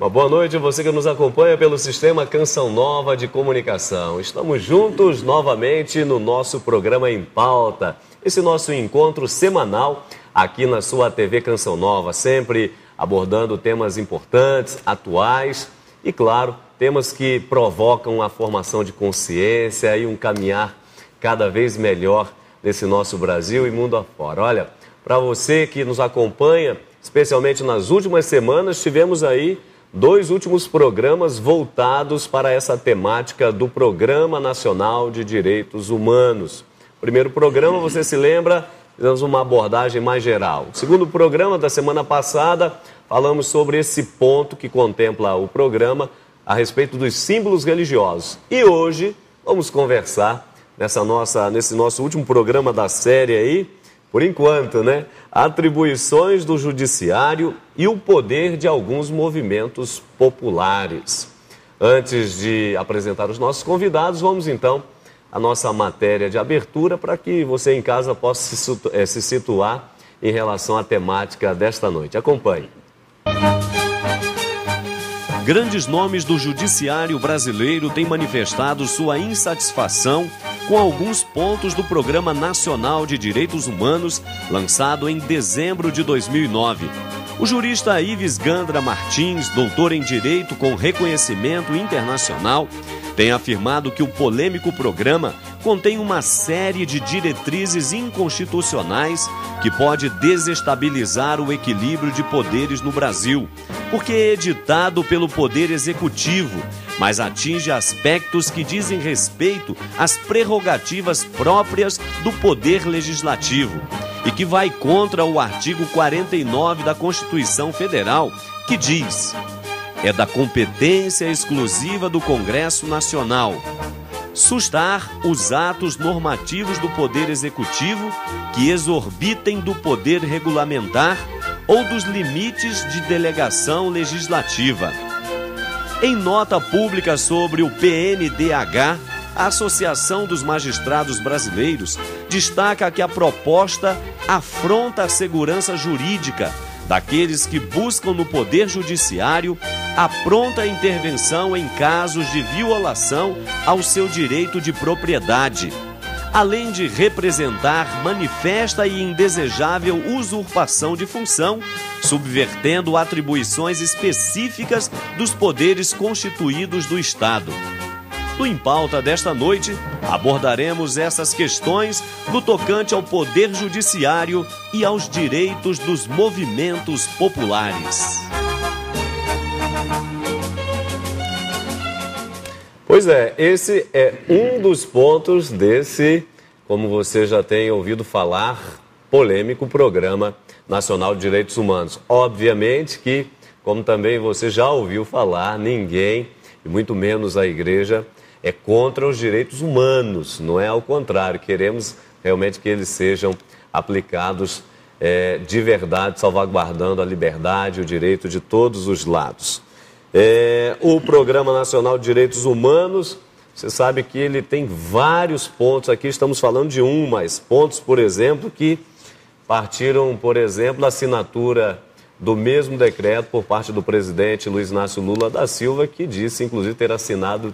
Uma boa noite a você que nos acompanha pelo Sistema Canção Nova de Comunicação. Estamos juntos novamente no nosso programa Em Pauta. Esse nosso encontro semanal aqui na sua TV Canção Nova, sempre abordando temas importantes, atuais e, claro, temas que provocam a formação de consciência e um caminhar cada vez melhor nesse nosso Brasil e mundo afora. Olha, para você que nos acompanha, especialmente nas últimas semanas, tivemos aí 2 últimos programas voltados para essa temática do Programa Nacional de Direitos Humanos. Primeiro programa, você se lembra, fizemos uma abordagem mais geral. O segundo programa da semana passada, falamos sobre esse ponto que contempla o programa a respeito dos símbolos religiosos. E hoje vamos conversar nesse nosso último programa da série aí, por enquanto, né? Atribuições do judiciário e o poder de alguns movimentos populares. Antes de apresentar os nossos convidados, vamos então à nossa matéria de abertura para que você em casa possa se situar em relação à temática desta noite. Acompanhe. Grandes nomes do judiciário brasileiro têm manifestado sua insatisfação com alguns pontos do Programa Nacional de Direitos Humanos, lançado em dezembro de 2009. O jurista Ives Gandra Martins, doutor em Direito com reconhecimento internacional, tem afirmado que o polêmico programa contém uma série de diretrizes inconstitucionais que pode desestabilizar o equilíbrio de poderes no Brasil, porque é editado pelo Poder Executivo, mas atinge aspectos que dizem respeito às prerrogativas próprias do Poder Legislativo e que vai contra o artigo 49 da Constituição Federal, que diz: é da competência exclusiva do Congresso Nacional sustar os atos normativos do Poder Executivo que exorbitem do poder regulamentar ou dos limites de delegação legislativa. Em nota pública sobre o PNDH, a Associação dos Magistrados Brasileiros destaca que a proposta afronta a segurança jurídica daqueles que buscam no Poder Judiciário a pronta intervenção em casos de violação ao seu direito de propriedade, além de representar manifesta e indesejável usurpação de função, subvertendo atribuições específicas dos poderes constituídos do Estado. No Em Pauta desta noite, abordaremos essas questões no tocante ao Poder Judiciário e aos direitos dos movimentos populares. Pois é, esse é um dos pontos desse, como você já tem ouvido falar, polêmico Programa Nacional de Direitos Humanos. Obviamente que, como também você já ouviu falar, ninguém, e muito menos a igreja, é contra os direitos humanos, não é ao contrário. Queremos realmente que eles sejam aplicados de verdade, salvaguardando a liberdade e o direito de todos os lados. O Programa Nacional de Direitos Humanos, você sabe que ele tem vários pontos, aqui estamos falando de mas pontos, por exemplo, que partiram, por exemplo, da assinatura do mesmo decreto por parte do presidente Luiz Inácio Lula da Silva, que disse, inclusive, ter assinado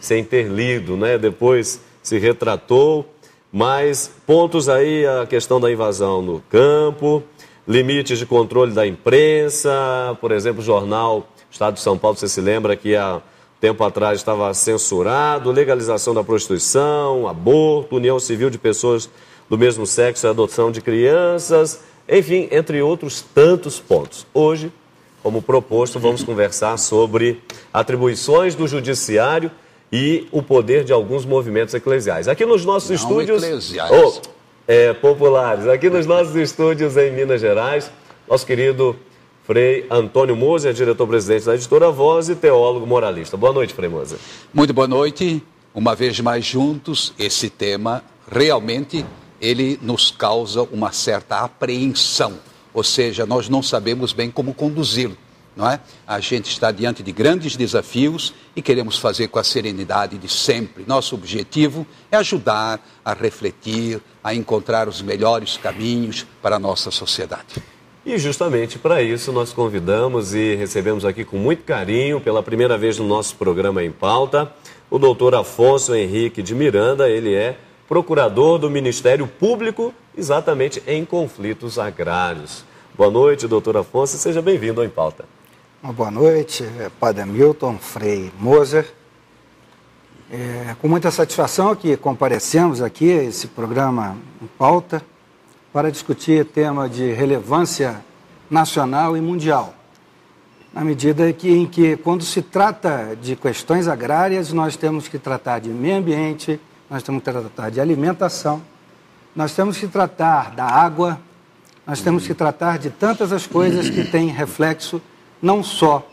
sem ter lido, né? Depois se retratou, mas pontos aí, a questão da invasão no campo, limites de controle da imprensa, por exemplo, o jornal Estado de São Paulo, você se lembra que há tempo atrás estava censurado, legalização da prostituição, aborto, união civil de pessoas do mesmo sexo e adoção de crianças, enfim, entre outros tantos pontos. Hoje, como proposto, vamos conversar sobre atribuições do judiciário e o poder de alguns movimentos eclesiais. Aqui nos nossos estúdios... populares. Aqui nos nossos estúdios em Minas Gerais, nosso querido Frei Antônio Moser, diretor-presidente da Editora Voz e teólogo moralista. Boa noite, Frei Moser. Muito boa noite. Uma vez mais juntos, esse tema realmente ele nos causa uma certa apreensão, ou seja, nós não sabemos bem como conduzi-lo, não é? A gente está diante de grandes desafios e queremos fazer com a serenidade de sempre. Nosso objetivo é ajudar a refletir, a encontrar os melhores caminhos para a nossa sociedade. E justamente para isso nós convidamos e recebemos aqui com muito carinho, pela primeira vez no nosso programa Em Pauta, o doutor Afonso Henrique de Miranda. Ele é procurador do Ministério Público, exatamente em conflitos agrários. Boa noite, doutor Afonso, e seja bem-vindo ao Em Pauta. Uma boa noite, Padre Milton, Frei Moser. Com muita satisfação que comparecemos aqui a esse programa Em Pauta para discutir tema de relevância nacional e mundial. Na medida em que, quando se trata de questões agrárias, nós temos que tratar de meio ambiente, nós temos que tratar de alimentação, nós temos que tratar da água, nós temos que tratar de tantas as coisas que têm reflexo não só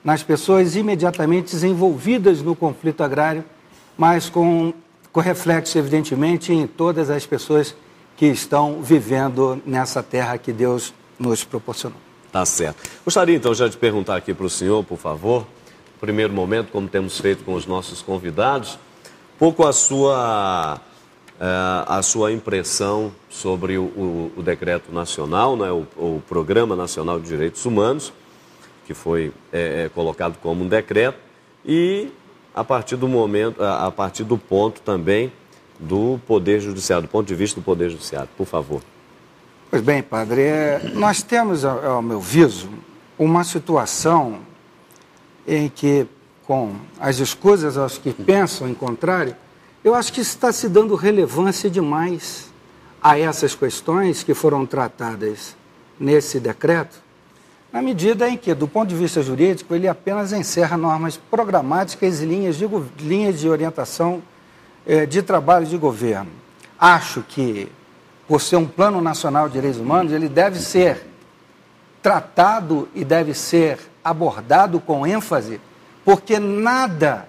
nas pessoas imediatamente envolvidas no conflito agrário, mas com reflexo, evidentemente, em todas as pessoas que estão vivendo nessa terra que Deus nos proporcionou. Tá certo. Gostaria, então, já de perguntar aqui para o senhor, por favor, no primeiro momento, como temos feito com os nossos convidados, pouco a sua impressão sobre o decreto nacional, né, o Programa Nacional de Direitos Humanos, que foi colocado como um decreto, e a partir do ponto também do Poder Judiciário, do ponto de vista do Poder Judiciário, por favor. Pois bem, padre, nós temos, ao meu viso, uma situação em que, com as escusas aos que pensam em contrário, eu acho que está se dando relevância demais a essas questões que foram tratadas nesse decreto, na medida em que, do ponto de vista jurídico, ele apenas encerra normas programáticas e linhas de orientação de trabalho de governo. Acho que, por ser um Plano Nacional de Direitos Humanos, ele deve ser tratado e deve ser abordado com ênfase, porque nada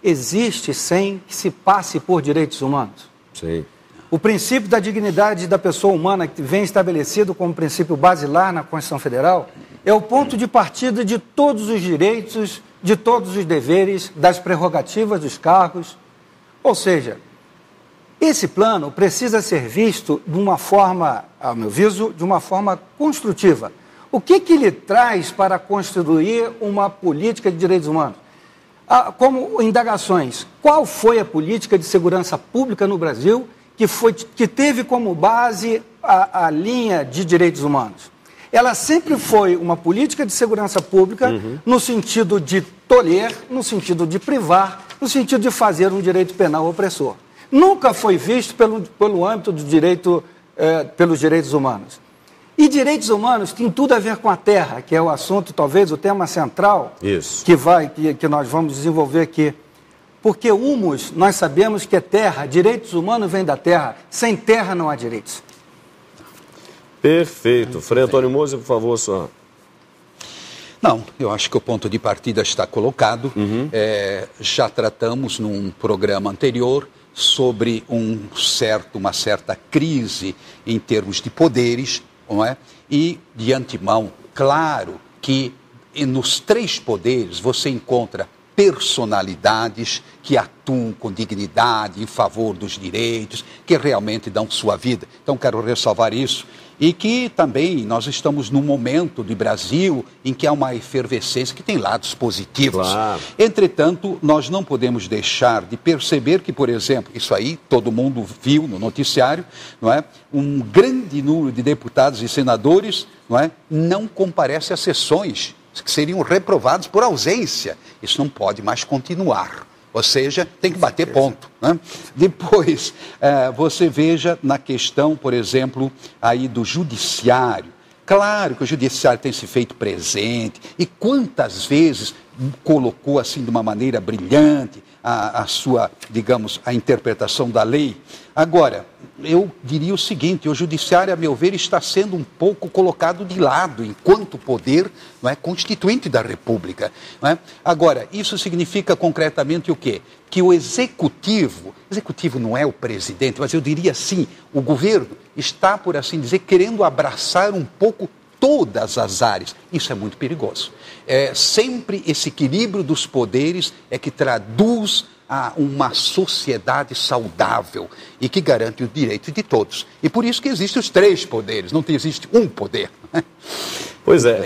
existe sem que se passe por direitos humanos. Sim. O princípio da dignidade da pessoa humana, que vem estabelecido como princípio basilar na Constituição Federal, é o ponto de partida de todos os direitos, de todos os deveres, das prerrogativas dos cargos. Ou seja, esse plano precisa ser visto de uma forma, ao meu viso, de uma forma construtiva. O que ele traz para construir uma política de direitos humanos? Como indagações, qual foi a política de segurança pública no Brasil que teve como base a linha de direitos humanos? Ela sempre foi uma política de segurança pública no sentido de tolher, no sentido de privar, no sentido de fazer um direito penal opressor. Nunca foi visto pelo âmbito do direito, pelos direitos humanos. E direitos humanos tem tudo a ver com a terra, que é o assunto, talvez, o tema central que nós vamos desenvolver aqui. Porque humus, nós sabemos que é terra, direitos humanos vêm da terra, sem terra não há direitos. Perfeito. Frei Antônio Moser, por favor, senhor. Não, eu acho que o ponto de partida está colocado. Já tratamos num programa anterior sobre uma certa crise em termos de poderes, não é? E, de antemão, claro que nos três poderes você encontra personalidades que atuam com dignidade em favor dos direitos, que realmente dão sua vida. Então, quero ressalvar isso. E que também nós estamos num momento do Brasil em que há uma efervescência que tem lados positivos. Claro. Entretanto, nós não podemos deixar de perceber que, por exemplo, isso aí todo mundo viu no noticiário, não é? Um grande número de deputados e senadores, não comparece às sessões, que seriam reprovados por ausência. Isso não pode mais continuar. Ou seja, tem que bater ponto, né? Depois, você veja na questão, por exemplo, aí do judiciário. Claro que o judiciário tem se feito presente e quantas vezes colocou assim de uma maneira brilhante a sua, digamos, a interpretação da lei. Agora, eu diria o seguinte, o judiciário, a meu ver, está sendo um pouco colocado de lado enquanto poder, não é, constituinte da República. Não é? Agora, isso significa concretamente o quê? Que o executivo não é o presidente, mas eu diria assim, o governo está, por assim dizer, querendo abraçar um pouco todas as áreas. Isso é muito perigoso. Sempre esse equilíbrio dos poderes é que traduz a uma sociedade saudável e que garante o direito de todos. E por isso que existem os 3 poderes, não existe um poder. Pois é.